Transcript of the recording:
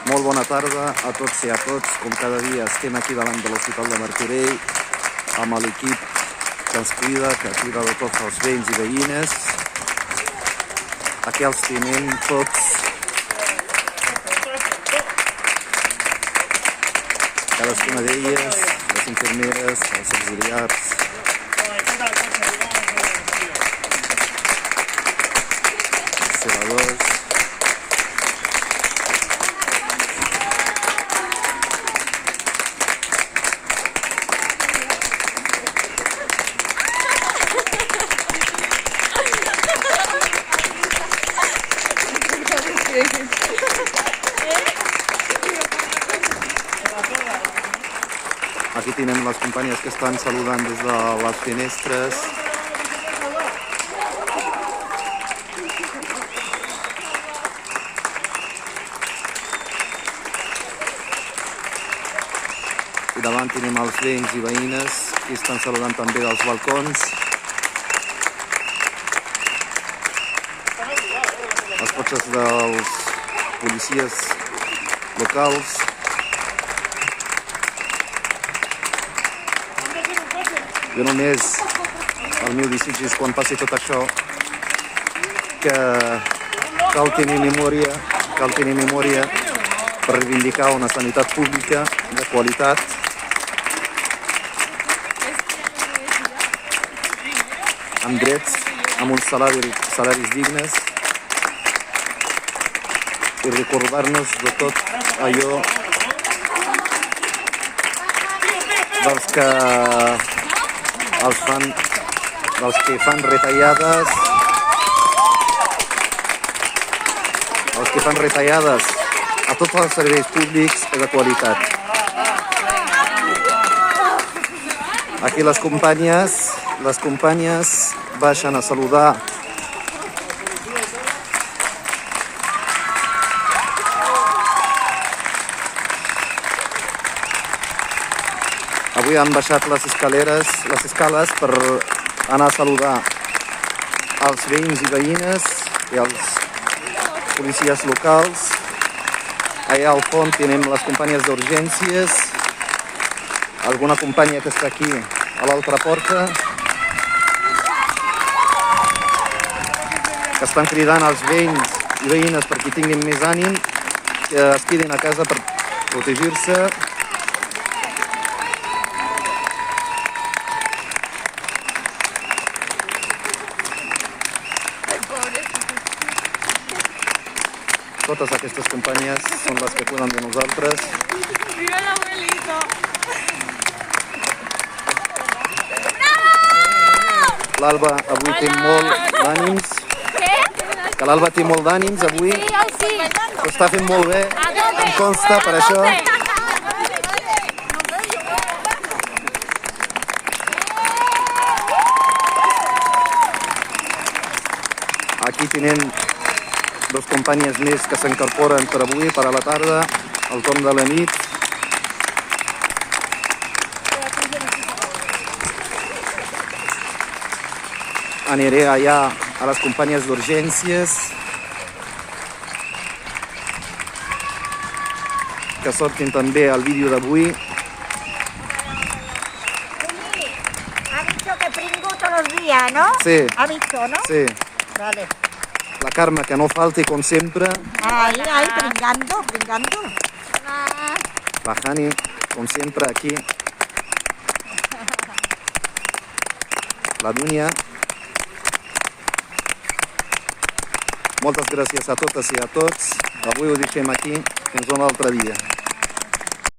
Molt bona tarda a tots i a tots. Com cada dia estem aquí davant de l'Hospital de Martorell amb l'equip que ens cuida, que cuida de tots els veïns i veïnes. Aquí els tenim tots. Cadascuna d'elles, les infermeres, els auxiliars. Els celadors. Aquí tenim les companyes que estan saludant des de les finestres. I davant tenim els veïns i veïnes que estan saludant també dels balcons. Els cotxes dels policies locals. Jo només, el meu desig és quan passi tot això, que cal tenir memòria per reivindicar una sanitat pública de qualitat, amb drets, amb uns salaris dignes, i recordar-nos de tot allò dels que fan retallades, a tots els serveis públics de qualitat. Aquí les companyes baixen a saludar Avui han baixat les escales per anar a saludar els veïns i veïnes i els policies locals. Allà al fons tenim les companyes d'urgències, alguna companya que està aquí a l'altra porta, que estan cridant als veïns i veïnes perquè tinguin més ànim, que es quedin a casa per protegir-se. Totes aquestes companyes són les que cuiden de nosaltres. Mira l'abuelito! L'Alba avui té molt d'ànims. Que l'Alba té molt d'ànims avui. Sí. Ho està fent molt bé. Em consta per això. Aquí tenim dos companyes més que s'incorporen per avui, per a la tarda, al torn de la nit. Aniré allà a les companyes d'urgències, que sortin també al vídeo d'avui. Ha dicho que pringo todos los días, ¿no? Sí. Ha dicho, ¿no? Sí. Vale. La Carme, que no falti, com sempre. Ahí, pringando. La Jani, com sempre, aquí. La Dunia. Moltes gràcies a totes i a tots. Avui ho deixem aquí. Fins un altre dia.